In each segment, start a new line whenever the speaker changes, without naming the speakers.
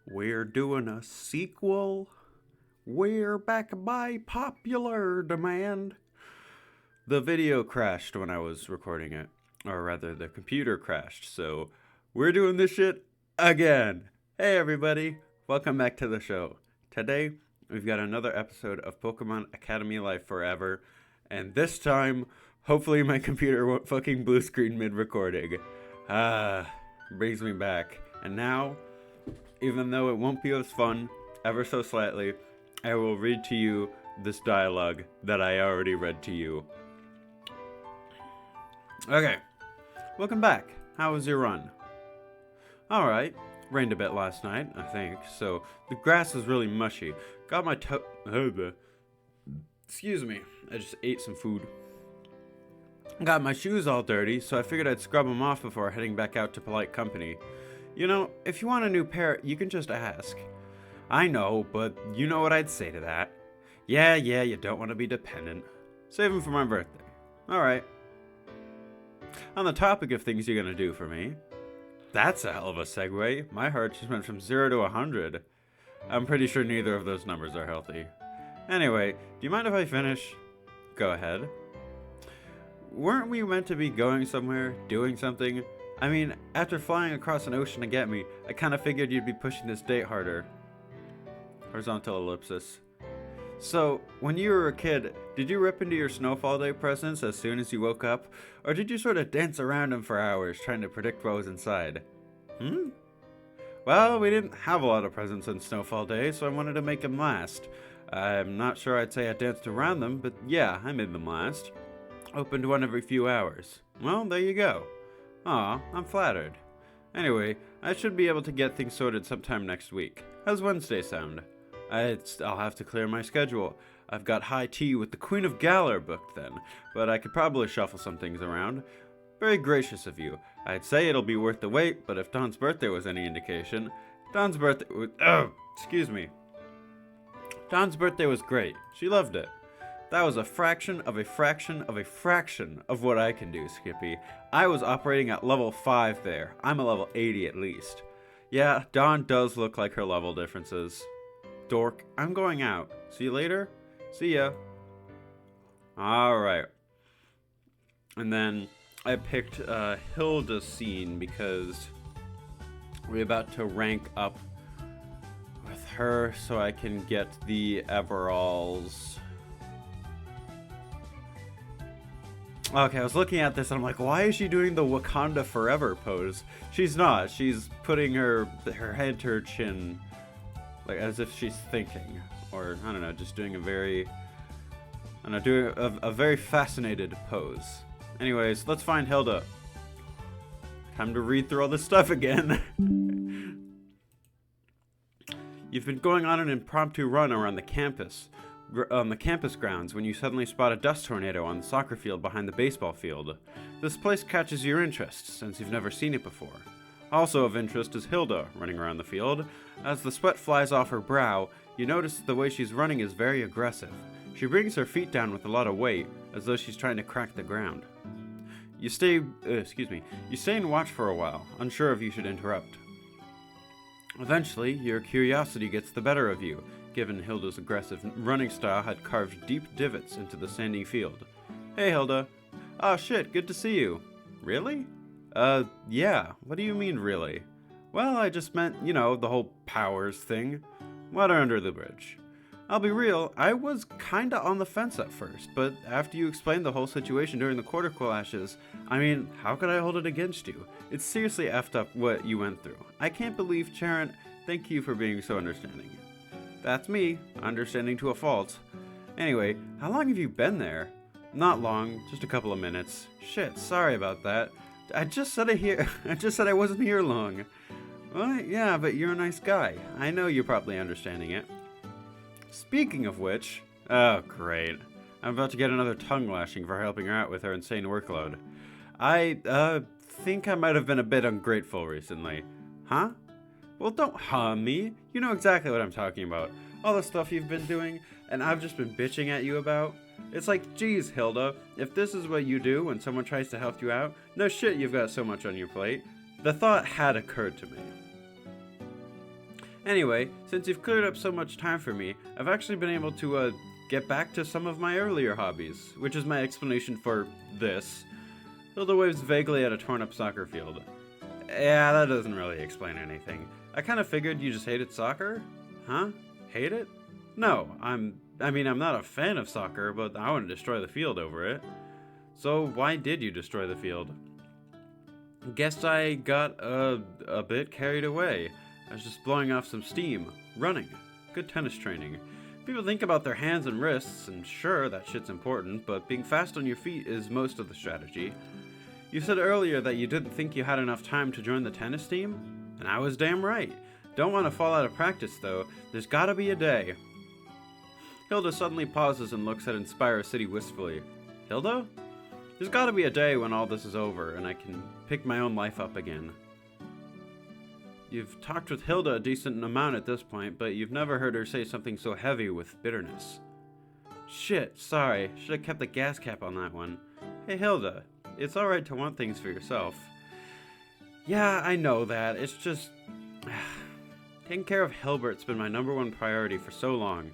We're doing a sequel. We're back by popular demand. The video crashed when I was recording it, or rather, the computer crashed, so we're doing this shit again. Hey, everybody, welcome back to the show. Today, we've got another episode of Pokemon Academy Life Forever, and this time, hopefully, my computer won't fucking blue screen mid recording. Brings me back. And now, even though it won't be as fun, ever so slightly, I will read to you this dialogue that I already read to you. Okay, welcome back. How was your run? Alright, rained a bit last night, I think, so the grass is really mushy. Got my excuse me, I just ate some food. Got my shoes all dirty, so I figured I'd scrub them off before heading back out to polite company. You know, if you want a new pair, you can just ask. I know, but you know what I'd say to that. Yeah, you don't want to be dependent. Save them for my birthday. Alright. On the topic of things you're gonna do for me. That's a hell of a segue. My heart just went from 0 to 100. I'm pretty sure neither of those numbers are healthy. Anyway, do you mind if I finish? Go ahead. Weren't we meant to be going somewhere, doing something? I mean, after flying across an ocean to get me, I kinda figured you'd be pushing this date harder. Horizontal ellipsis. So, when you were a kid, did you rip into your Snowfall Day presents as soon as you woke up? Or did you sort of dance around them for hours trying to predict what was inside? Well, we didn't have a lot of presents on Snowfall Day, so I wanted to make them last. I'm not sure I'd say I danced around them, but yeah, I made them last. Opened one every few hours. Well, there you go. Aw, I'm flattered. Anyway, I should be able to get things sorted sometime next week. How's Wednesday sound? I'll have to clear my schedule. I've got high tea with the Queen of Galar booked then, but I could probably shuffle some things around. Very gracious of you. I'd say it'll be worth the wait, but if Dawn's birthday was any indication, Dawn's birthday was great. She loved it. That was a fraction of a fraction of a fraction of what I can do, Skippy. I was operating at level 5 there. I'm a level 80 at least. Yeah, Dawn does look like her level differences. Dork, I'm going out. See you later? See ya. Alright. And then I picked Hilda's scene because we're about to rank up with her so I can get the Everalls. Okay, I was looking at this and I'm like, why is she doing the Wakanda Forever pose? She's not. She's putting her head to her chin, like as if she's thinking, or I don't know, just doing a very fascinated pose. Anyways, let's find Hilda. Time to read through all this stuff again. You've been going on an impromptu run around the campus grounds when you suddenly spot a dust tornado on the soccer field behind the baseball field. This place catches your interest, since you've never seen it before. Also of interest is Hilda, running around the field. As the sweat flies off her brow, you notice the way she's running is very aggressive. She brings her feet down with a lot of weight, as though she's trying to crack the ground. You stay and watch for a while, unsure if you should interrupt. Eventually, your curiosity gets the better of you, given Hilda's aggressive running style had carved deep divots into the sandy field. Hey, Hilda. Oh shit, good to see you. Really? Yeah. What do you mean, really? Well, I just meant, you know, the whole powers thing. Water under the bridge. I'll be real, I was kinda on the fence at first, but after you explained the whole situation during the quarter clashes, I mean, how could I hold it against you? It's seriously effed up what you went through. I can't believe, Charon, thank you for being so understanding. That's me, understanding to a fault. Anyway, how long have you been there? Not long, just a couple of minutes. Shit, sorry about that. I just said I wasn't here long. Well, yeah, but you're a nice guy. I know you're probably understanding it. Speaking of which, oh great. I'm about to get another tongue lashing for helping her out with her insane workload. I think I might have been a bit ungrateful recently. Huh? Well, don't me. You know exactly what I'm talking about. All the stuff you've been doing, and I've just been bitching at you about. It's like, geez, Hilda, if this is what you do when someone tries to help you out, no shit you've got so much on your plate. The thought had occurred to me. Anyway, since you've cleared up so much time for me, I've actually been able to, get back to some of my earlier hobbies, which is my explanation for this. Hilda waves vaguely at a torn-up soccer field. Yeah, that doesn't really explain anything. I kind of figured you just hated soccer? Huh? Hate it? No, I'm not a fan of soccer, but I wouldn't destroy the field over it. So why did you destroy the field? Guess I got a bit carried away. I was just blowing off some steam, running. Good tennis training. People think about their hands and wrists, and sure, that shit's important, but being fast on your feet is most of the strategy. You said earlier that you didn't think you had enough time to join the tennis team, and I was damn right. Don't want to fall out of practice, though. There's gotta be a day. Hilda suddenly pauses and looks at Inspire City wistfully. Hilda? There's gotta be a day when all this is over, and I can pick my own life up again. You've talked with Hilda a decent amount at this point, but you've never heard her say something so heavy with bitterness. Shit, sorry. Should have kept the gas cap on that one. Hey Hilda, it's alright to want things for yourself. Yeah, I know that. It's just... taking care of Hilbert's been my number one priority for so long.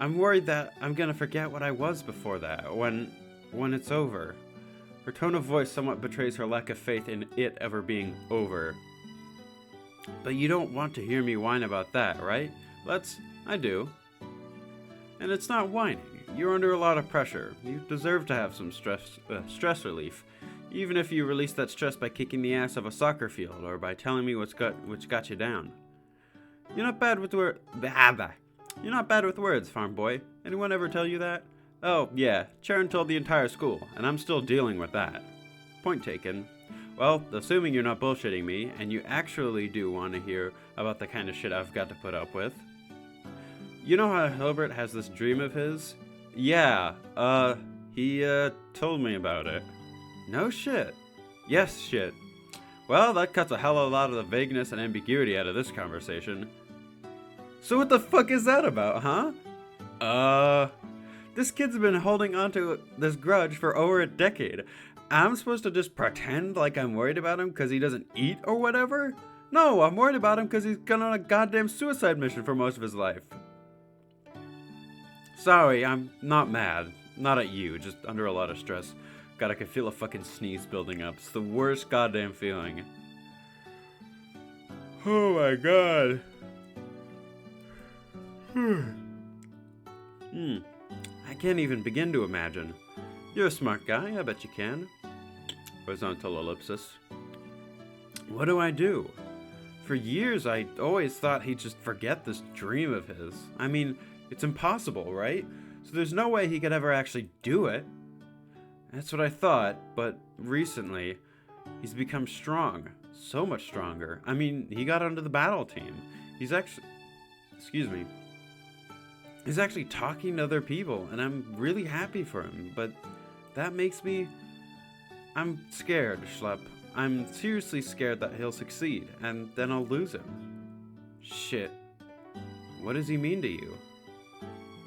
I'm worried that I'm gonna forget what I was before that, when it's over. Her tone of voice somewhat betrays her lack of faith in it ever being over. But you don't want to hear me whine about that, right? I do. And it's not whining. You're under a lot of pressure. You deserve to have some stress relief. Even if you release that stress by kicking the ass of a soccer field or by telling me which got you down. You're not bad with words. You're not bad with words, farm boy. Anyone ever tell you that? Oh, yeah. Sharon told the entire school, and I'm still dealing with that. Point taken. Well, assuming you're not bullshitting me, and you actually do want to hear about the kind of shit I've got to put up with. You know how Hilbert has this dream of his? Yeah, he told me about it. No shit. Yes, shit. Well, that cuts a hell of a lot of the vagueness and ambiguity out of this conversation. So what the fuck is that about, huh? This kid's been holding on to this grudge for over a decade. I'm supposed to just pretend like I'm worried about him because he doesn't eat or whatever? No, I'm worried about him because he's gone on a goddamn suicide mission for most of his life. Sorry, I'm not mad. Not at you, just under a lot of stress. God, I can feel a fucking sneeze building up. It's the worst goddamn feeling. Oh my god. I can't even begin to imagine. You're a smart guy, I bet you can. Horizontal ellipsis. What do I do? For years, I always thought he'd just forget this dream of his. I mean, it's impossible, right? So there's no way he could ever actually do it. That's what I thought, but recently, he's become strong. So much stronger. I mean, he got onto the battle team. He's actually talking to other people, and I'm really happy for him, but that makes me... I'm scared, Schlepp. I'm seriously scared that he'll succeed, and then I'll lose him. Shit. What does he mean to you?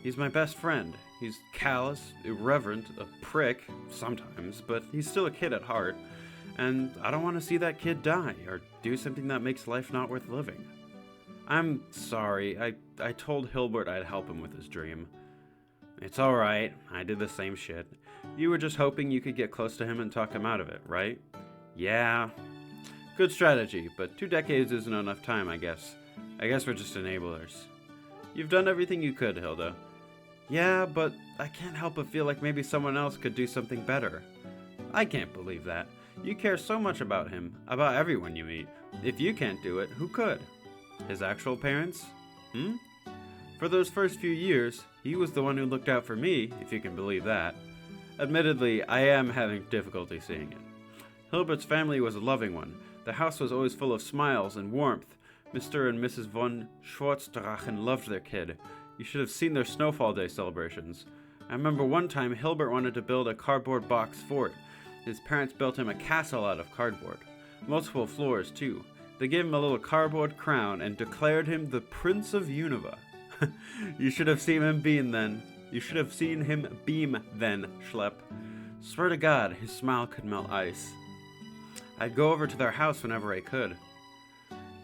He's my best friend. He's callous, irreverent, a prick, sometimes, but he's still a kid at heart, and I don't want to see that kid die, or do something that makes life not worth living. I'm sorry, I told Hilbert I'd help him with his dream. It's alright, I did the same shit. You were just hoping you could get close to him and talk him out of it, right? Yeah. Good strategy, but 2 decades isn't enough time, I guess. I guess we're just enablers. You've done everything you could, Hilda. Yeah, but I can't help but feel like maybe someone else could do something better. I can't believe that. You care so much about him, about everyone you meet. If you can't do it, who could? His actual parents? For those first few years, he was the one who looked out for me, if you can believe that. Admittedly, I am having difficulty seeing it. Hilbert's family was a loving one. The house was always full of smiles and warmth. Mr. and Mrs. von Schwartzdrachen loved their kid. You should have seen their Snowfall Day celebrations. I remember one time Hilbert wanted to build a cardboard box fort. His parents built him a castle out of cardboard. Multiple floors, too. They gave him a little cardboard crown and declared him the Prince of Unova. You should have seen him beam then. Schlepp. Swear to God, his smile could melt ice. I'd go over to their house whenever I could.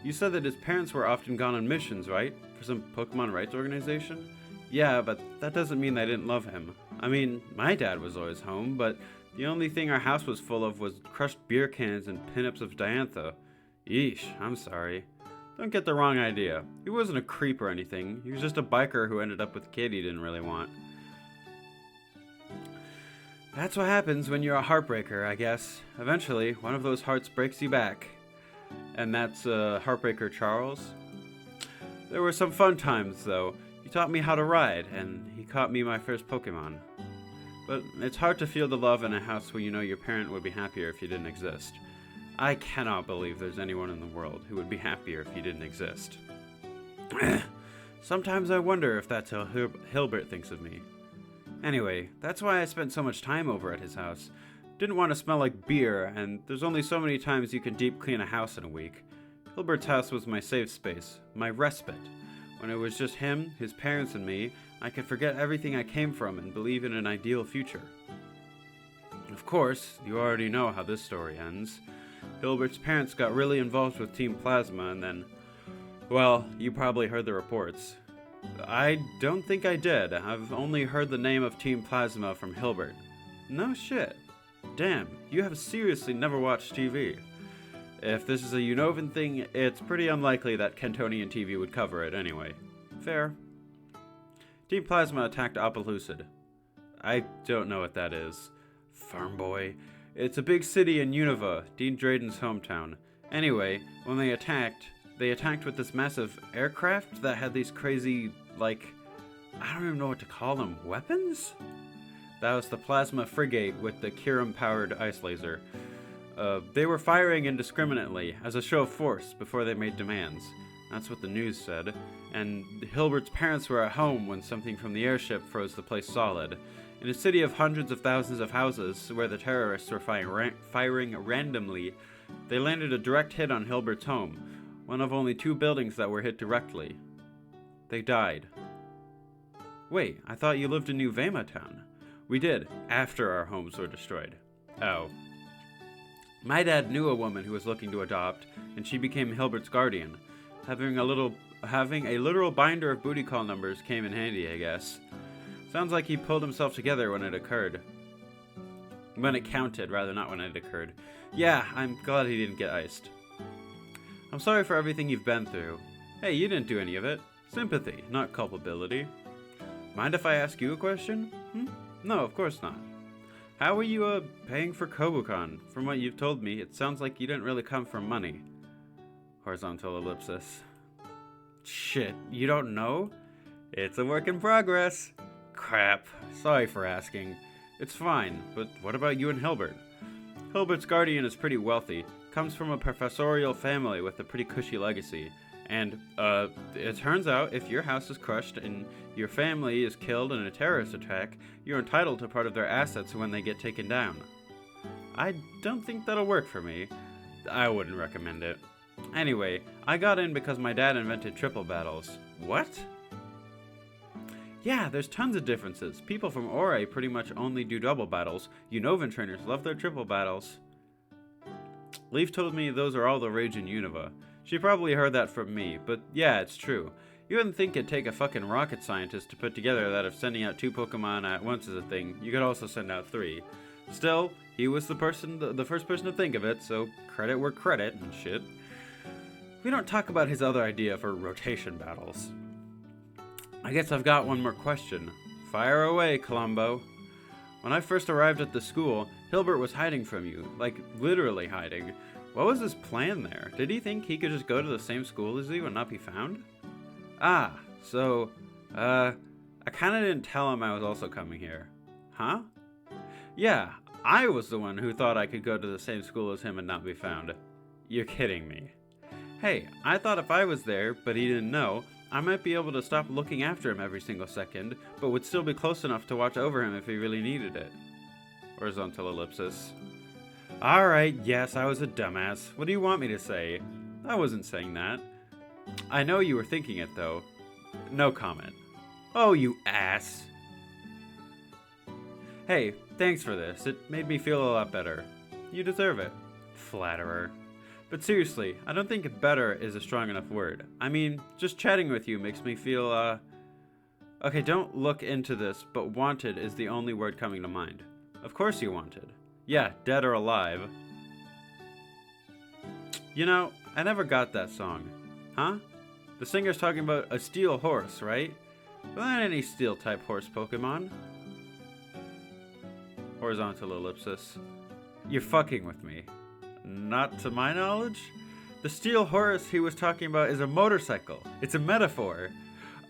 You said that his parents were often gone on missions, right? For some Pokemon rights organization? Yeah, but that doesn't mean they didn't love him. I mean, my dad was always home, but the only thing our house was full of was crushed beer cans and pinups of Diantha. Yeesh, I'm sorry. Don't get the wrong idea. He wasn't a creep or anything. He was just a biker who ended up with a kid he didn't really want. That's what happens when you're a heartbreaker, I guess. Eventually, one of those hearts breaks you back. And that's Heartbreaker Charles. There were some fun times, though. He taught me how to ride, and he caught me my first Pokemon. But it's hard to feel the love in a house where you know your parent would be happier if you didn't exist. I cannot believe there's anyone in the world who would be happier if you didn't exist. Sometimes I wonder if that's how Hilbert thinks of me. Anyway, that's why I spent so much time over at his house. Didn't want to smell like beer, and there's only so many times you can deep clean a house in a week. Hilbert's house was my safe space, my respite. When it was just him, his parents, and me, I could forget everything I came from and believe in an ideal future. Of course, you already know how this story ends. Hilbert's parents got really involved with Team Plasma, and then, well, you probably heard the reports. I don't think I did. I've only heard the name of Team Plasma from Hilbert. No shit. Damn, you have seriously never watched TV. If this is a Unovan thing, it's pretty unlikely that Kentonian TV would cover it anyway. Fair. Team Plasma attacked Opelucid. I don't know what that is. Farm boy. It's a big city in Unova, Dean Drayden's hometown. Anyway, when they attacked with this massive aircraft that had these crazy, I don't even know what to call them, weapons? That was the Plasma Frigate with the Kyurem-powered ice laser. They were firing indiscriminately, as a show of force, before they made demands. That's what the news said. And Hilbert's parents were at home when something from the airship froze the place solid. In a city of hundreds of thousands of houses, where the terrorists were firing randomly, they landed a direct hit on Hilbert's home, one of only 2 buildings that were hit directly. They died. Wait, I thought you lived in New Vema Town. We did, after our homes were destroyed. Oh. My dad knew a woman who was looking to adopt, and she became Hilbert's guardian. Having a literal binder of booty call numbers came in handy, I guess. Sounds like he pulled himself together when it occurred. When it counted, rather, not when it occurred. Yeah, I'm glad he didn't get iced. I'm sorry for everything you've been through. Hey, you didn't do any of it. Sympathy, not culpability. Mind if I ask you a question? No, of course not. How are you, paying for Kobukan? From what you've told me, it sounds like you didn't really come from money. Horizontal ellipsis. Shit, you don't know? It's a work in progress. Crap, sorry for asking. It's fine, but what about you and Hilbert? Hilbert's guardian is pretty wealthy, comes from a professorial family with a pretty cushy legacy. And, it turns out if your house is crushed and your family is killed in a terrorist attack, you're entitled to part of their assets when they get taken down. I don't think that'll work for me. I wouldn't recommend it. Anyway, I got in because my dad invented triple battles. What? Yeah, there's tons of differences. People from Ore pretty much only do double battles. Unovan trainers love their triple battles. Leaf told me those are all the rage in Unova. She probably heard that from me, but yeah, it's true. You wouldn't think it'd take a fucking rocket scientist to put together that if sending out 2 Pokemon at once is a thing, you could also send out 3. Still, he was the first person to think of it, so credit where credit and shit. We don't talk about his other idea for rotation battles. I guess I've got one more question. Fire away, Columbo. When I first arrived at the school, Hilbert was hiding from you, like literally hiding. What was his plan there? Did he think he could just go to the same school as you and not be found? Ah, so, I kinda didn't tell him I was also coming here. Huh? Yeah, I was the one who thought I could go to the same school as him and not be found. You're kidding me. Hey, I thought if I was there, but he didn't know, I might be able to stop looking after him every single second, but would still be close enough to watch over him if he really needed it. Horizontal ellipsis. Alright, yes, I was a dumbass. What do you want me to say? I wasn't saying that. I know you were thinking it, though. No comment. Oh, you ass. Hey, thanks for this. It made me feel a lot better. You deserve it. Flatterer. But seriously, I don't think better is a strong enough word. I mean, just chatting with you makes me feel, Okay, don't look into this, but wanted is the only word coming to mind. Of course you wanted. Yeah, dead or alive. You know, I never got that song. Huh? The singer's talking about a steel horse, right? Well, not any steel-type horse Pokemon. Horizontal ellipsis. You're fucking with me. Not to my knowledge? The steel horse he was talking about is a motorcycle. It's a metaphor.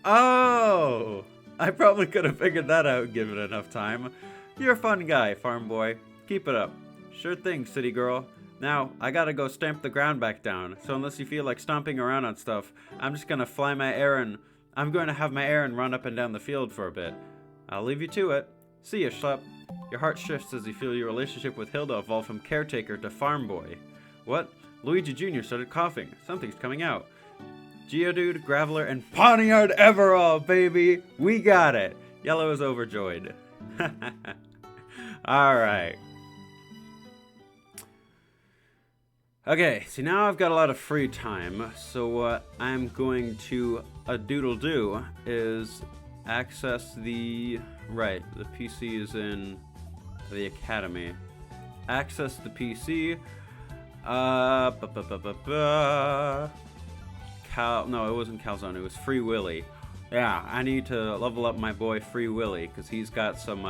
Oh! I probably could have figured that out given enough time. You're a fun guy, farm boy. Keep it up. Sure thing, city girl. Now, I gotta go stamp the ground back down, so unless you feel like stomping around on stuff, I'm just gonna fly my errand. I'm going to have my errand run up and down the field for a bit. I'll leave you to it. See ya, schlep. Your heart shifts as you feel your relationship with Hilda evolve from caretaker to farm boy. What? Luigi Jr. started coughing. Something's coming out. Geodude, Graveler, and Pawniard Everall, baby! We got it! Yellow is overjoyed. Alright. Okay, so now I've got a lot of free time, so what I'm going to doodle-do is access the... Right, the PC is in the academy. Access the PC. No, it wasn't Calzone, it was Free Willy. Yeah, I need to level up my boy Free Willy, because he's got some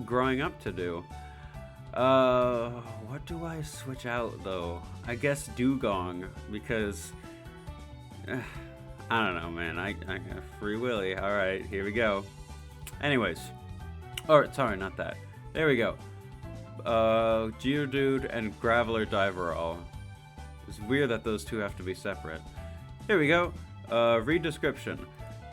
growing up to do. What do I switch out, though? I guess Dugong, because... I don't know, man. I got Free Willy. Alright, here we go. Anyways. Oh, sorry, not that. There we go. Geodude and Graveler Diverall. It's weird that those two have to be separate. Here we go. Read description.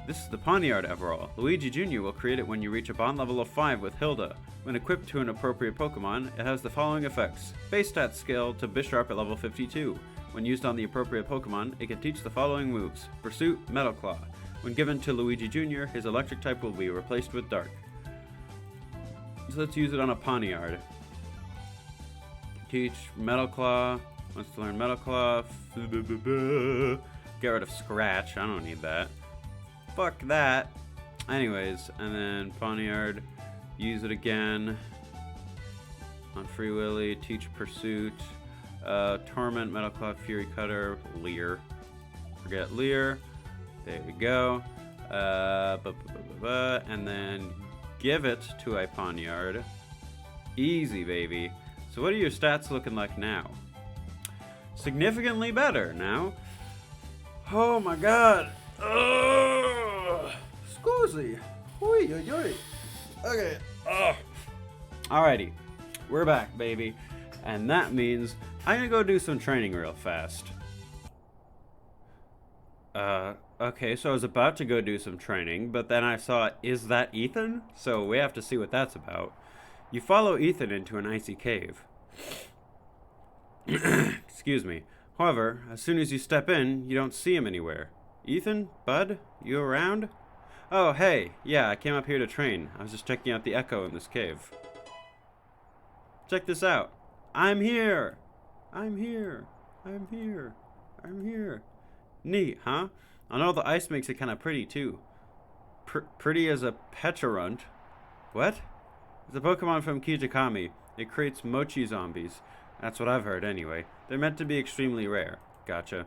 This is the Pawniard Everall. Luigi Jr. will create it when you reach a bond level of 5 with Hilda. When equipped to an appropriate Pokemon, it has the following effects. Base stats scale to Bisharp at level 52. When used on the appropriate Pokemon, it can teach the following moves. Pursuit, Metal Claw. When given to Luigi Jr., his electric type will be replaced with Dark. So let's use it on a Pawniard. Teach Metal Claw. Wants to learn Metal Claw. Get rid of Scratch. I don't need that. Fuck that. Anyways, and then Pawniard. Use it again. On Free Willy. Teach Pursuit. Torment, Metal Claw, Fury Cutter, Leer. Forget Leer. There we go. And then give it to a Pawniard. Easy, baby. So what are your stats looking like now? Significantly better now. Oh my god. Scusi. Okay. Alrighty. We're back, baby. And that means I'm gonna go do some training real fast. Okay, so I was about to go do some training, but then I saw, is that Ethan? So we have to see what that's about. You follow Ethan into an icy cave. Excuse me. However, as soon as you step in, you don't see him anywhere. Ethan? Bud? You around? Oh, hey. Yeah, I came up here to train. I was just checking out the echo in this cave. Check this out. I'm here! I'm here! I'm here! I'm here! Neat, huh? I know the ice makes it kind of pretty, too. Pretty as a Pecharunt. What? It's a Pokemon from Kijikami. It creates mochi zombies. That's what I've heard, anyway. They're meant to be extremely rare. Gotcha.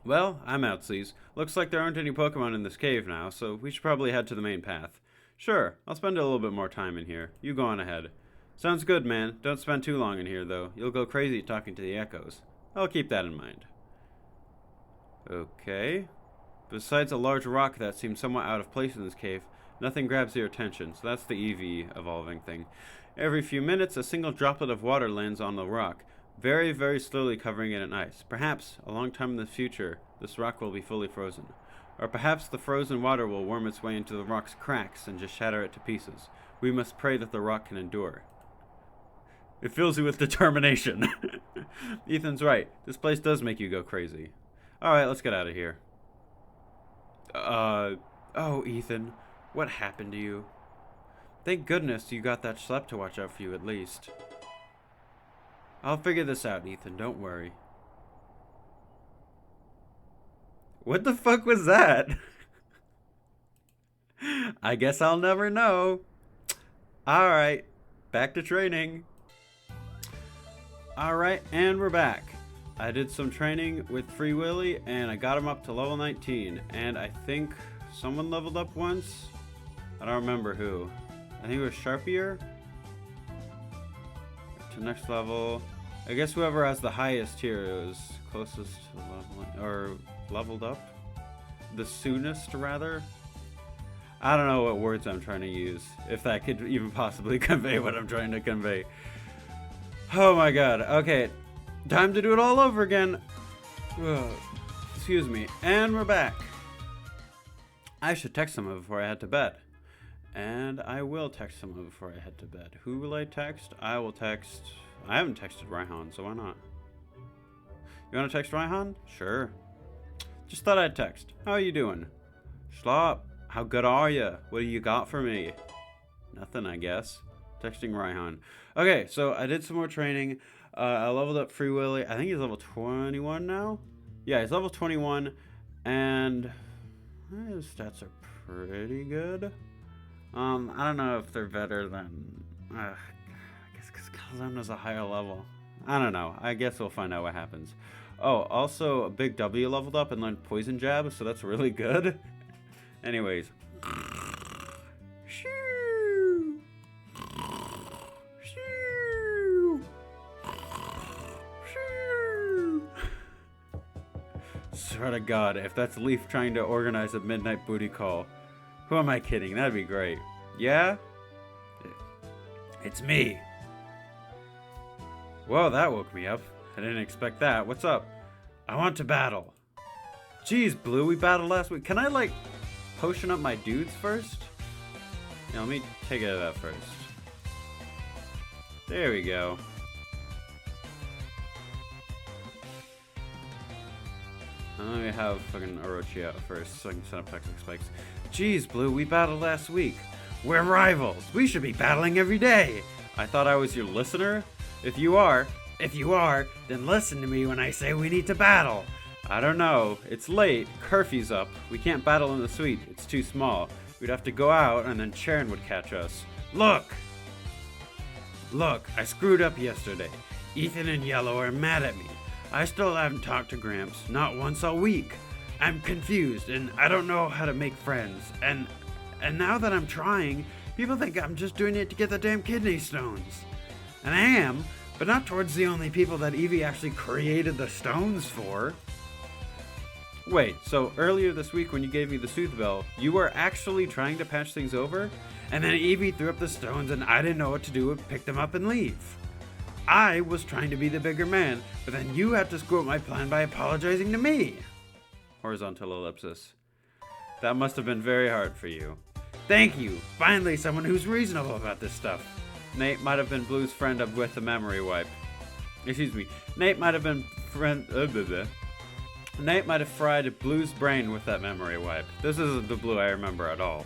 Well, I'm outsies. Looks like there aren't any Pokemon in this cave now, so we should probably head to the main path. Sure, I'll spend a little bit more time in here. You go on ahead. Sounds good, man. Don't spend too long in here, though. You'll go crazy talking to the echoes. I'll keep that in mind. Okay. Besides a large rock that seems somewhat out of place in this cave, nothing grabs your attention, so that's the EV evolving thing. Every few minutes, a single droplet of water lands on the rock, very, very slowly covering it in ice. Perhaps, a long time in the future, this rock will be fully frozen. Or perhaps the frozen water will worm its way into the rock's cracks and just shatter it to pieces. We must pray that the rock can endure. It fills you with determination. Ethan's right. This place does make you go crazy. Alright, let's get out of here. Oh, Ethan. What happened to you? Thank goodness you got that schlep to watch out for you at least. I'll figure this out, Ethan. Don't worry. What the fuck was that? I guess I'll never know. Alright, back to training. Alright, and we're back. I did some training with Free Willy, and I got him up to level 19. And I think someone leveled up once. I don't remember who. I think it was Sharpier. To next level. I guess whoever has the highest here is closest to leveling, or leveled up. The soonest, rather. I don't know what words I'm trying to use, if that could even possibly convey what I'm trying to convey. Oh my god. Okay, time to do it all over again. Ugh. Excuse me. And we're back. I should text someone before I head to bed. And I will text someone before I head to bed. Who will I text? I will text... I haven't texted Raihan, so why not? You want to text Raihan? Sure. Just thought I'd text. How are you doing? Schlop. How good are you? What do you got for me? Nothing, I guess. Texting Raihan. Okay, so I did some more training. I leveled up Free Willy. I think he's level 21 now. Yeah, he's level 21. And his stats are pretty good. I don't know if they're better than... I guess because Calzona's a higher level. I don't know. I guess we'll find out what happens. Oh, also, Big W leveled up and learned Poison Jab, so that's really good. Anyways. Shoo! Shoo! Shoo! Swear to God, if that's Leaf trying to organize a midnight booty call. Who am I kidding? That'd be great. Yeah? It's me. Whoa, that woke me up. I didn't expect that. What's up? I want to battle. Jeez, Blue, we battled last week. Can I, like, potion up my dudes first? Yeah, let me take it out first. There we go. And let me have fucking Orochi out first so I can set up toxic spikes. Jeez, Blue, we battled last week. We're rivals. We should be battling every day. I thought I was your listener? If you are, then listen to me when I say we need to battle. I don't know. It's late. Curfew's up. We can't battle in the suite. It's too small. We'd have to go out and then Sharon would catch us. Look, I screwed up yesterday. Ethan and Yellow are mad at me. I still haven't talked to Gramps, not once all week. I'm confused and I don't know how to make friends. And now that I'm trying, people think I'm just doing it to get the damn kidney stones. And I am, but not towards the only people that Evie actually created the stones for. Wait, so earlier this week when you gave me the Sooth Bell, you were actually trying to patch things over? And then Evie threw up the stones and I didn't know what to do but pick them up and leave. I was trying to be the bigger man, but then you had to screw up my plan by apologizing to me. Horizontal ellipsis. That must have been very hard for you. Thank you. Finally, someone who's reasonable about this stuff. Nate might have been Blue's friend with the memory wipe. Excuse me. Nate might have been Nate might have fried Blue's brain with that memory wipe. This isn't the Blue I remember at all.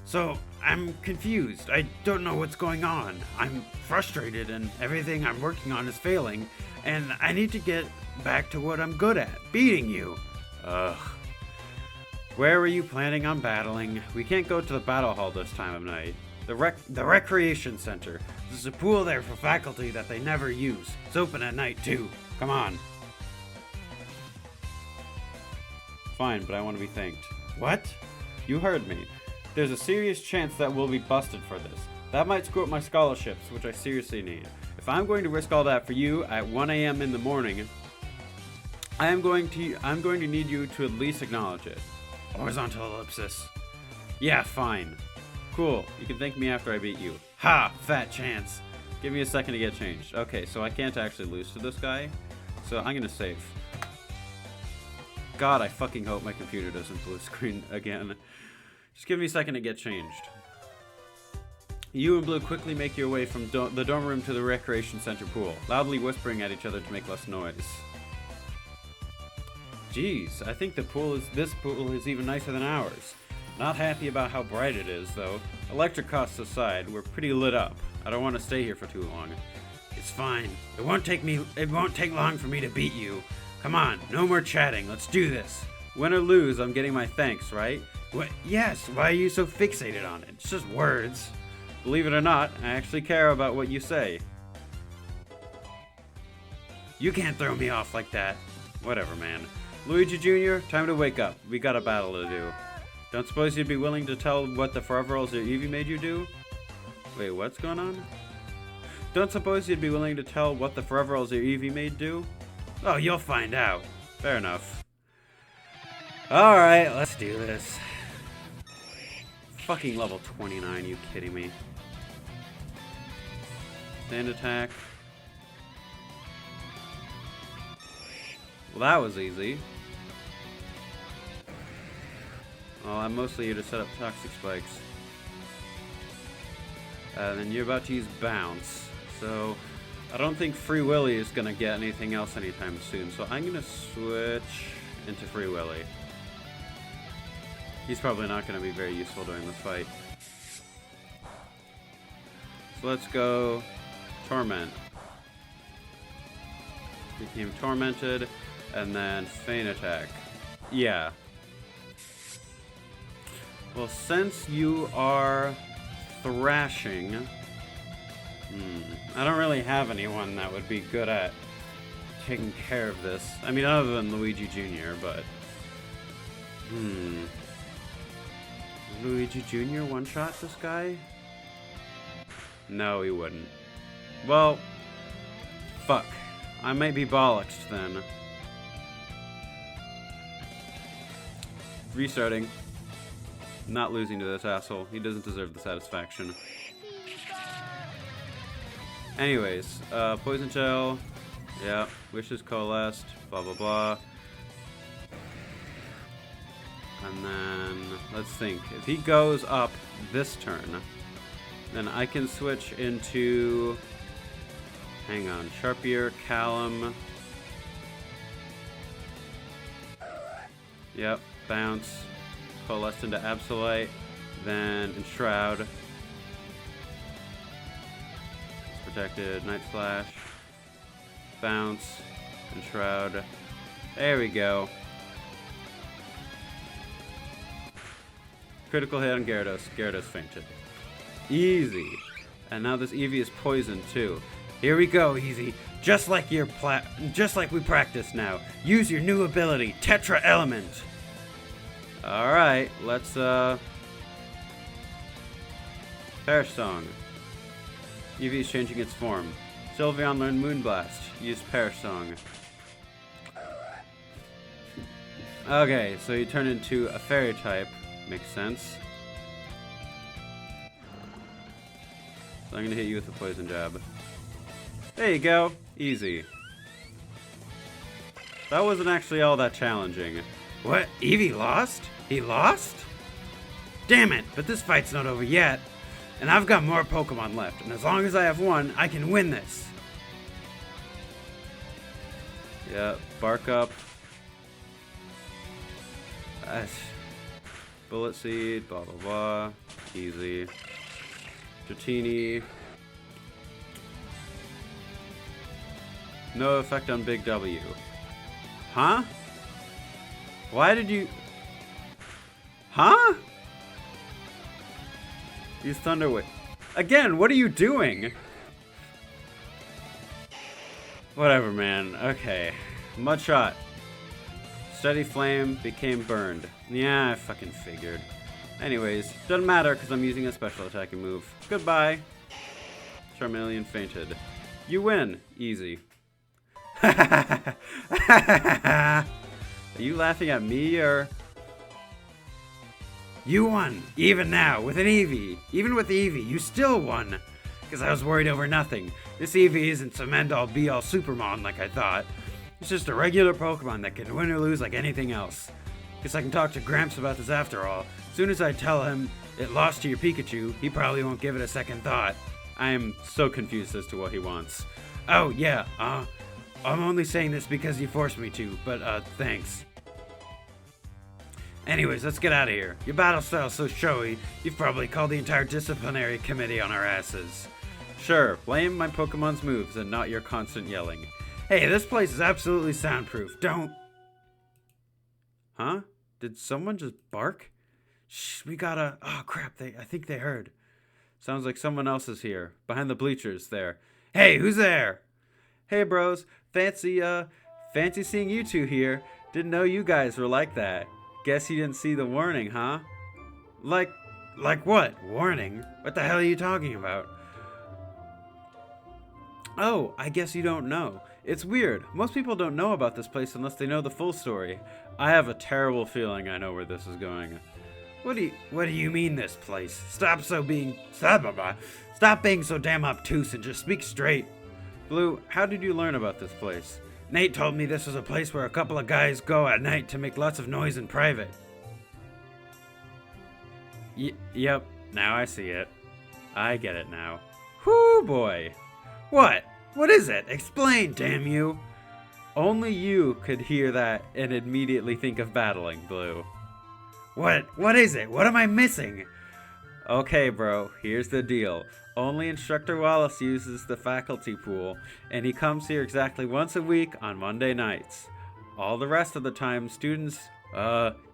So, I'm confused. I don't know what's going on. I'm frustrated and everything I'm working on is failing. And I need to get back to what I'm good at, beating you. Ugh. Where were you planning on battling? We can't go to the battle hall this time of night. The recreation center. There's a pool there for faculty that they never use. It's open at night too. Come on. Fine, but I want to be thanked. What? You heard me. There's a serious chance that we'll be busted for this. That might screw up my scholarships, which I seriously need. If I'm going to risk all that for you at 1 a.m. in the morning, I'm going to need you to at least acknowledge it. Horizontal ellipsis. Yeah, fine. Cool. You can thank me after I beat you. Ha! Fat chance. Give me a second to get changed. Okay, so I can't actually lose to this guy. So I'm gonna save. God, I fucking hope my computer doesn't blue screen again. Just give me a second to get changed. You and Blue quickly make your way from the dorm room to the recreation center pool, loudly whispering at each other to make less noise. Jeez, I think this pool is even nicer than ours. Not happy about how bright it is, though. Electric costs aside, we're pretty lit up. I don't want to stay here for too long. It's fine. It won't take long for me to beat you. Come on, no more chatting. Let's do this. Win or lose, I'm getting my thanks, right? What? Yes, why are you so fixated on it? It's just words. Believe it or not, I actually care about what you say. You can't throw me off like that. Whatever, man. Luigi Jr., time to wake up. We got a battle to do. Don't suppose you'd be willing to tell what the Foreveralls your Eevee made you do? Wait, what's going on? Don't suppose you'd be willing to tell what the Foreveralls your Eevee made do? Oh, you'll find out. Fair enough. Alright, let's do this. Fucking level 29, you kidding me? Stand attack. Well, that was easy. Well, I'm mostly here to set up toxic spikes. Then you're about to use bounce. So, I don't think Free Willy is going to get anything else anytime soon. So I'm going to switch into Free Willy. He's probably not going to be very useful during this fight. So let's go Torment. Became Tormented. And then Feint Attack. Yeah. Well, since you are thrashing, I don't really have anyone that would be good at taking care of this. I mean, other than Luigi Jr., but... Luigi Jr. one-shot this guy? No, he wouldn't. Well, fuck. I might be bollocksed then. Restarting. Not losing to this asshole. He doesn't deserve the satisfaction. Anyways, Poison Shell. Yeah, Wishes Coalesced. Blah, blah, blah. And then, let's think. If he goes up this turn, then I can switch into... Hang on. Sharpier, Callum. Yep, Bounce. Coalesced into Absolite. Then Enshroud. It's protected. Night Slash. Bounce. Enshroud. There we go. Critical hit on Gyarados. Gyarados fainted. Easy. And now this Eevee is poisoned too. Here we go, Easy. Just like we practiced now. Use your new ability, Tetra Element. All right, let's Perish Song. Eevee is changing its form. Sylveon learned Moonblast. Use Perish Song. Okay, so you turn into a fairy type. Makes sense. So I'm gonna hit you with a poison jab. There you go. Easy. That wasn't actually all that challenging. What? Eevee lost? He lost? Damn it, but this fight's not over yet. And I've got more Pokemon left, and as long as I have one, I can win this. Yeah, Bark Up. Bullet Seed, blah blah blah. Easy. Dratini. No effect on Big W. Huh? Why did you... Huh? Use Thunder Wave. Again, what are you doing? Whatever, man. Okay. Mudshot. Steady Flame became burned. Yeah, I fucking figured. Anyways, doesn't matter because I'm using a special attacking move. Goodbye. Charmeleon fainted. You win. Easy. Are you laughing at me or... You won, even now, with an Eevee. Even with the Eevee, you still won. Because I was worried over nothing. This Eevee isn't some end-all be-all Supermon like I thought. It's just a regular Pokemon that can win or lose like anything else. Guess I can talk to Gramps about this after all. As soon as I tell him it lost to your Pikachu, he probably won't give it a second thought. I am so confused as to what he wants. Oh, yeah, I'm only saying this because you forced me to, but, thanks. Anyways, let's get out of here. Your battle style's so showy, you've probably called the entire disciplinary committee on our asses. Sure, blame my Pokemon's moves and not your constant yelling. Hey, this place is absolutely soundproof. Don't... Huh? Did someone just bark? Shh, we gotta... Oh, crap, I think they heard. Sounds like someone else is here, behind the bleachers there. Hey, who's there? Hey, bros. Fancy seeing you two here. Didn't know you guys were like that. Guess you didn't see the warning, huh? Like what? Warning? What the hell are you talking about? Oh, I guess you don't know. It's weird. Most people don't know about this place unless they know the full story. I have a terrible feeling I know where this is going. What do you mean this place? Stop being so damn obtuse and just speak straight. Blue, how did you learn about this place? Nate told me this was a place where a couple of guys go at night to make lots of noise in private. Yep, now I see it. I get it now. Whoo boy. What? What is it? Explain, damn you. Only you could hear that and immediately think of battling, Blue. What is it? What am I missing? Okay, bro, here's the deal. Only Instructor Wallace uses the faculty pool, and he comes here exactly once a week on Monday nights. All the rest of the time, students,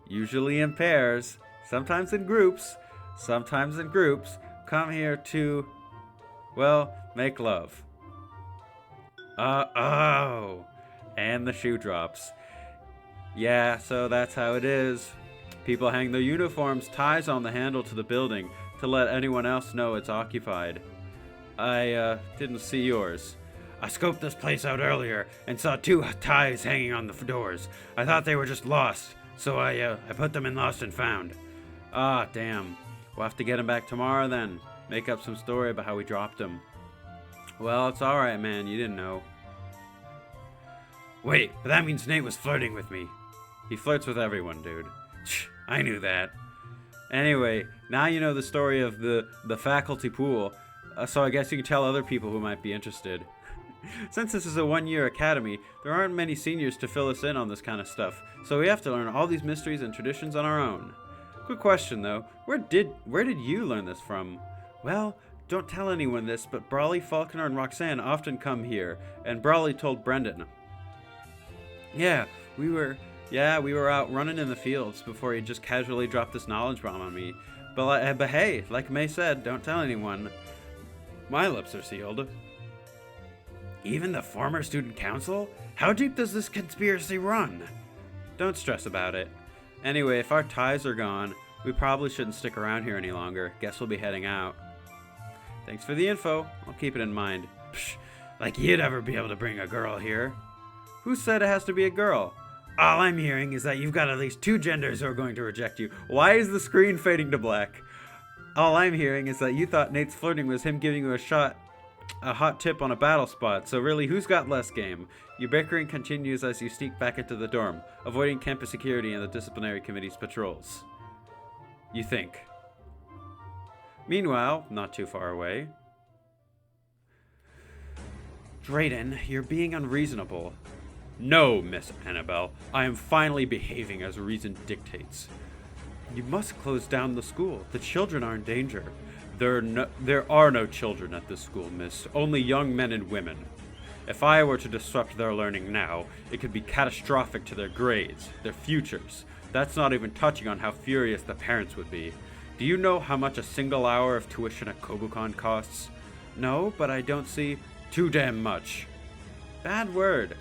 usually in pairs, sometimes in groups, come here to, well, make love. Oh. And the shoe drops. Yeah, so that's how it is. People hang their uniforms' ties on the handle to the building to let anyone else know it's occupied. I didn't see yours. I scoped this place out earlier and saw 2 ties hanging on the doors. I thought they were just lost, so I put them in Lost and Found. Ah, damn. We'll have to get him back tomorrow then. Make up some story about how we dropped him. Well, it's alright, man. You didn't know. Wait, but that means Nate was flirting with me. He flirts with everyone, dude. I knew that. Anyway, now you know the story of the faculty pool, so I guess you can tell other people who might be interested. Since this is a 1-year academy, there aren't many seniors to fill us in on this kind of stuff, so we have to learn all these mysteries and traditions on our own. Quick question though, where did you learn this from? Well, don't tell anyone this, but Brawley, Falconer, and Roxanne often come here, and Brawley told Brendan. Yeah, we were out running in the fields before he just casually dropped this knowledge bomb on me. But hey, like May said, don't tell anyone. My lips are sealed. Even the former student council? How deep does this conspiracy run? Don't stress about it. Anyway, if our ties are gone, we probably shouldn't stick around here any longer. Guess we'll be heading out. Thanks for the info. I'll keep it in mind. Psh, like you'd ever be able to bring a girl here. Who said it has to be a girl? All I'm hearing is that you've got at least 2 genders who are going to reject you. Why is the screen fading to black? All I'm hearing is that you thought Nate's flirting was him giving you a hot tip on a battle spot, so really, who's got less game? Your bickering continues as you sneak back into the dorm, avoiding campus security and the disciplinary committee's patrols. You think. Meanwhile, not too far away. Drayden, you're being unreasonable. No, Miss Annabelle, I am finally behaving as reason dictates. You must close down the school. The children are in danger. There are no children at this school, miss. Only young men and women. If I were to disrupt their learning now, it could be catastrophic to their grades, their futures. That's not even touching on how furious the parents would be. Do you know how much a single hour of tuition at Kobukan costs? No, but I don't see... Too damn much. Bad word.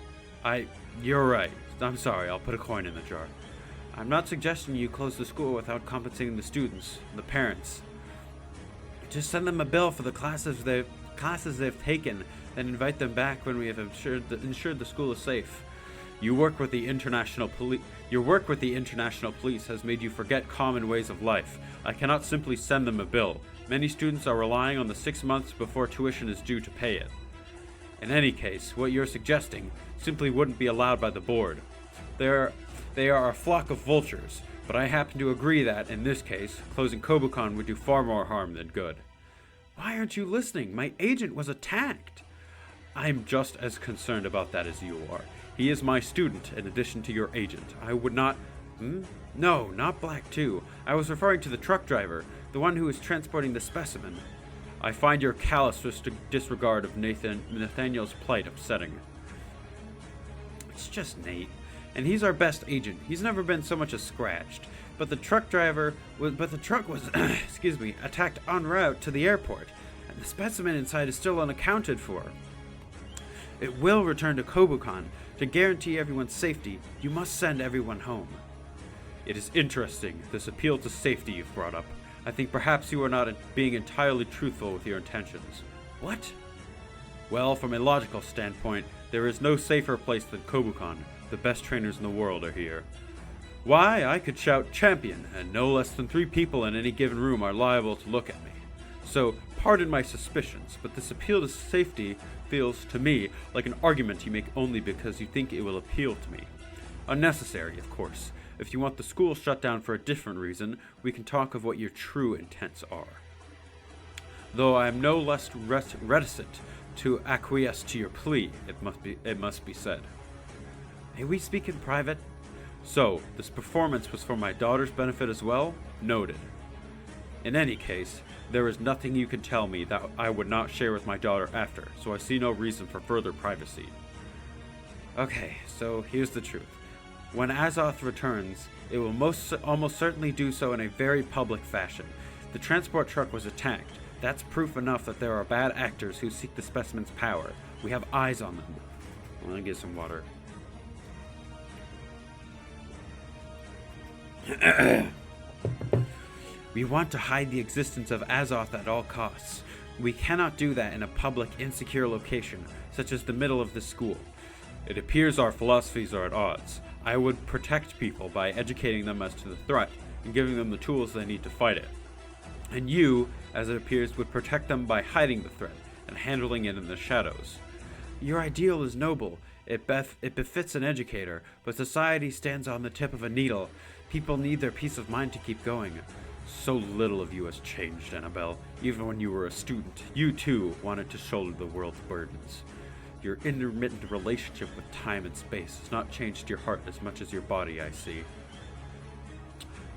You're right. I'm sorry, I'll put a coin in the jar. I'm not suggesting you close the school without compensating the students, the parents. Just send them a bill for the classes they've taken, then invite them back when we have ensured the school is safe. Your work with the international police has made you forget common ways of life. I cannot simply send them a bill. Many students are relying on the 6 months before tuition is due to pay it. In any case, what you're suggesting simply wouldn't be allowed by the board. They are a flock of vultures, but I happen to agree that, in this case, closing Kobukan would do far more harm than good. Why aren't you listening? My agent was attacked. I'm just as concerned about that as you are. He is my student, in addition to your agent. I would not... No, not Black 2. I was referring to the truck driver, the one who was transporting the specimen. I find your callous disregard of Nathaniel's plight upsetting. It's just Nate. And he's our best agent. He's never been so much as scratched. But the truck was, excuse me, attacked en route to the airport. And the specimen inside is still unaccounted for. It will return to Kobukan. To guarantee everyone's safety, you must send everyone home. It is interesting, this appeal to safety you've brought up. I think perhaps you are not being entirely truthful with your intentions. What? Well, from a logical standpoint, there is no safer place than Kobukan. The best trainers in the world are here. Why, I could shout champion, and no less than 3 people in any given room are liable to look at me. So, pardon my suspicions, but this appeal to safety feels, to me, like an argument you make only because you think it will appeal to me. Unnecessary, of course. If you want the school shut down for a different reason, we can talk of what your true intents are. Though I am no less reticent to acquiesce to your plea, it must be said. May we speak in private? So, this performance was for my daughter's benefit as well? Noted. In any case, there is nothing you can tell me that I would not share with my daughter after, so I see no reason for further privacy. Okay, so here's the truth. When Azoth returns, it will almost certainly do so in a very public fashion. The transport truck was attacked. That's proof enough that there are bad actors who seek the specimen's power. We have eyes on them. I'm gonna get some water. We want to hide the existence of Azoth at all costs. We cannot do that in a public, insecure location, such as the middle of this school. It appears our philosophies are at odds. I would protect people by educating them as to the threat and giving them the tools they need to fight it. And you, as it appears, would protect them by hiding the threat and handling it in the shadows. Your ideal is noble. It befits an educator, but society stands on the tip of a needle. People need their peace of mind to keep going. So little of you has changed, Annabelle. Even when you were a student, you too wanted to shoulder the world's burdens. Your intermittent relationship with time and space has not changed your heart as much as your body, I see.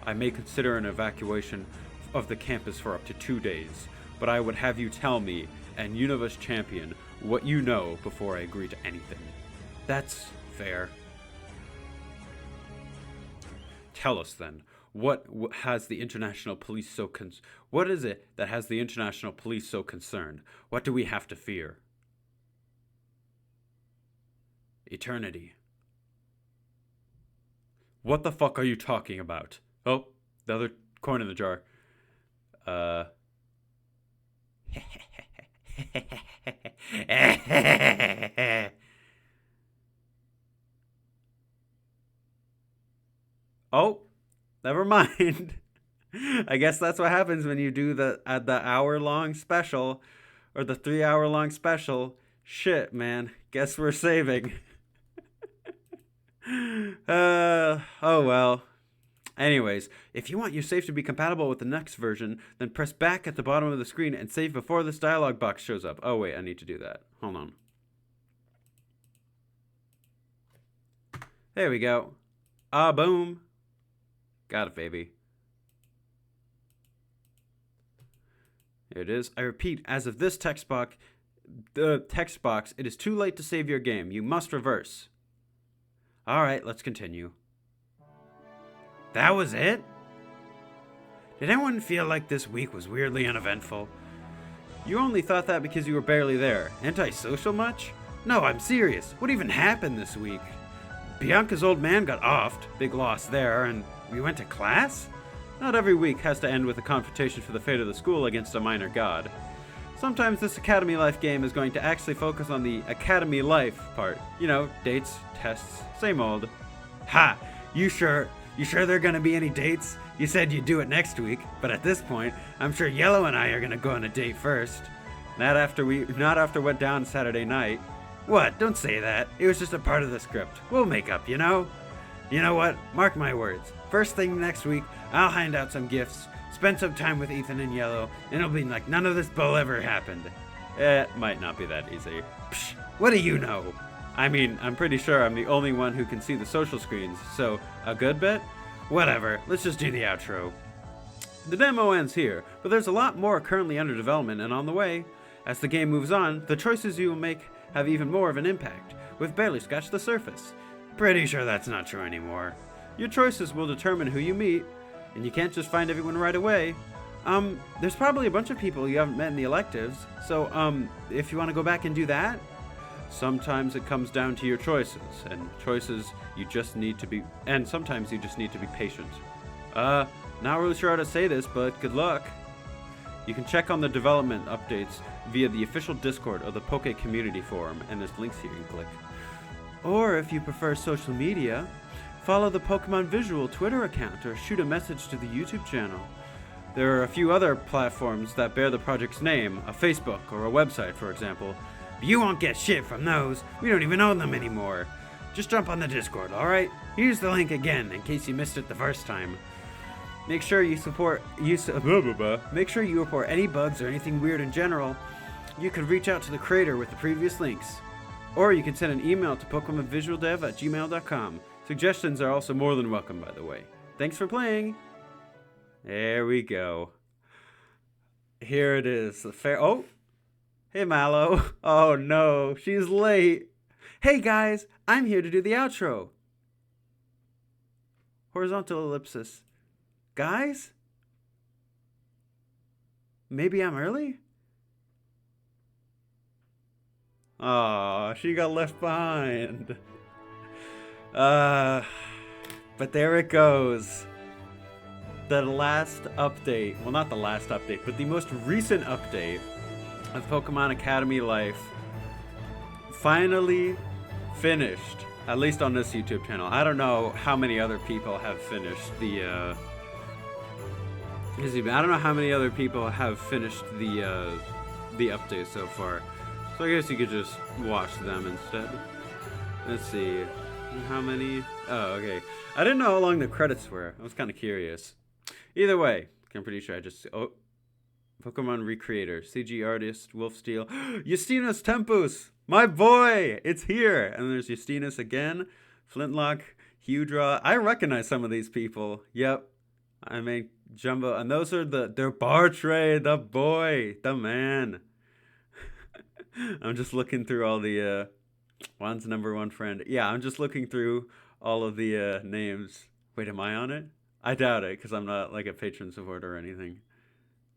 I may consider an evacuation of the campus for up to 2 days, but I would have you tell me, and Universe Champion, what you know before I agree to anything. That's fair. Tell us then, what has the international police so what is it that has the international police so concerned? What do we have to fear? Eternity. What the fuck are you talking about? Oh, the other coin in the jar. Oh, never mind. I guess that's what happens when you do the hour-long special, or the 3-hour-long special. Shit, man. Guess we're saving. Oh well. Anyways, if you want your save to be compatible with the next version, then press back at the bottom of the screen and save before this dialog box shows up. Oh wait, I need to do that. Hold on. There we go. Ah, boom. Got it, baby. Here it is. I repeat, as of this text box, it is too late to save your game. You must reverse. Alright, let's continue. That was it? Did anyone feel like this week was weirdly uneventful? You only thought that because you were barely there. Antisocial much? No, I'm serious. What even happened this week? Bianca's old man got offed. Big loss there. And we went to class? Not every week has to end with a confrontation for the fate of the school against a minor god. Sometimes this Academy Life game is going to actually focus on the Academy Life part. You know, dates, tests, same old. Ha! You sure there are gonna be any dates? You said you'd do it next week, but at this point, I'm sure Yellow and I are gonna go on a date first. Not after what down Saturday night. What? Don't say that. It was just a part of the script. We'll make up, you know? You know what? Mark my words. First thing next week, I'll hand out some gifts, spend some time with Ethan and Yellow, and it'll be like none of this bull ever happened. It might not be that easy. Psh, what do you know? I mean, I'm pretty sure I'm the only one who can see the social screens, so a good bit? Whatever, let's just do the outro. The demo ends here, but there's a lot more currently under development and on the way. As the game moves on, the choices you will make have even more of an impact. We've barely scratched the surface. Pretty sure that's not true anymore. Your choices will determine who you meet, and you can't just find everyone right away. There's probably a bunch of people you haven't met in the electives, so, if you want to go back and do that, sometimes it comes down to your choices, and sometimes you just need to be patient. Not really sure how to say this, but good luck. You can check on the development updates via the official Discord or the Poke Community Forum, and there's links here you can click. Or if you prefer social media, follow the Pokemon Visual Twitter account or shoot a message to the YouTube channel. There are a few other platforms that bear the project's name, a Facebook or a website, for example. But you won't get shit from those. We don't even own them anymore. Just jump on the Discord, alright? Here's the link again, in case you missed it the first time. Make sure you report any bugs or anything weird in general. You can reach out to the creator with the previous links. Or you can send an email to PokemonVisualDev@gmail.com. Suggestions are also more than welcome, by the way. Thanks for playing! There we go. Here it is. Oh! Hey, Mallow. Oh no, she's late. Hey guys, I'm here to do the outro. Horizontal ellipsis. Guys? Maybe I'm early? Aw, she got left behind. But there it goes. The last update. Well, not the last update, but the most recent update of Pokemon Academy Life. Finally finished. At least on this YouTube channel. I don't know how many other people have finished the, I don't know how many other people have finished the update so far. So I guess you could just watch them instead. Let's see. How many? Oh, okay. I didn't know how long the credits were. I was kind of curious. Either way, I'm pretty sure I just... Oh. Pokemon Recreator. CG Artist. Wolfsteel. Justinas Tempus! My boy! It's here! And there's Justinas again. Flintlock. Hudra. I recognize some of these people. Yep. I mean, Jumbo. And those are they're Bartray, the boy, the man. I'm just looking through all the, Juan's number one friend. Yeah, I'm just looking through all of the, names. Wait, am I on it? I doubt it, because I'm not, like, a patron supporter or anything.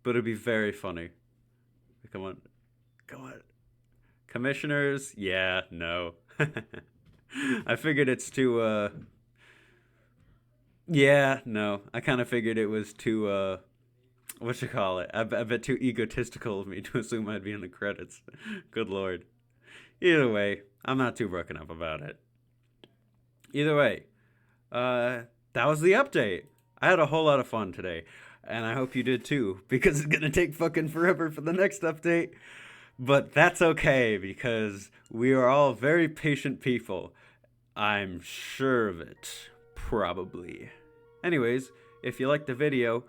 But it'd be very funny. Come on. Come on. Commissioners? Yeah, no. I figured it's too, yeah, no. I kind of figured it was too, whatchamacallit? I bet too egotistical of me to assume I'd be in the credits. Good lord. Either way, I'm not too broken up about it. Either way, that was the update. I had a whole lot of fun today, and I hope you did too, because it's gonna take fucking forever for the next update. But that's okay, because we are all very patient people. I'm sure of it. Probably. Anyways, if you liked the video,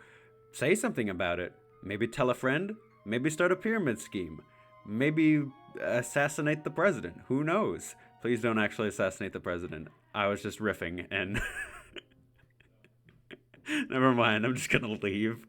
say something about it. Maybe tell a friend. Maybe start a pyramid scheme. Maybe assassinate the president. Who knows? Please don't actually assassinate the president. I was just riffing and... Never mind, I'm just gonna leave.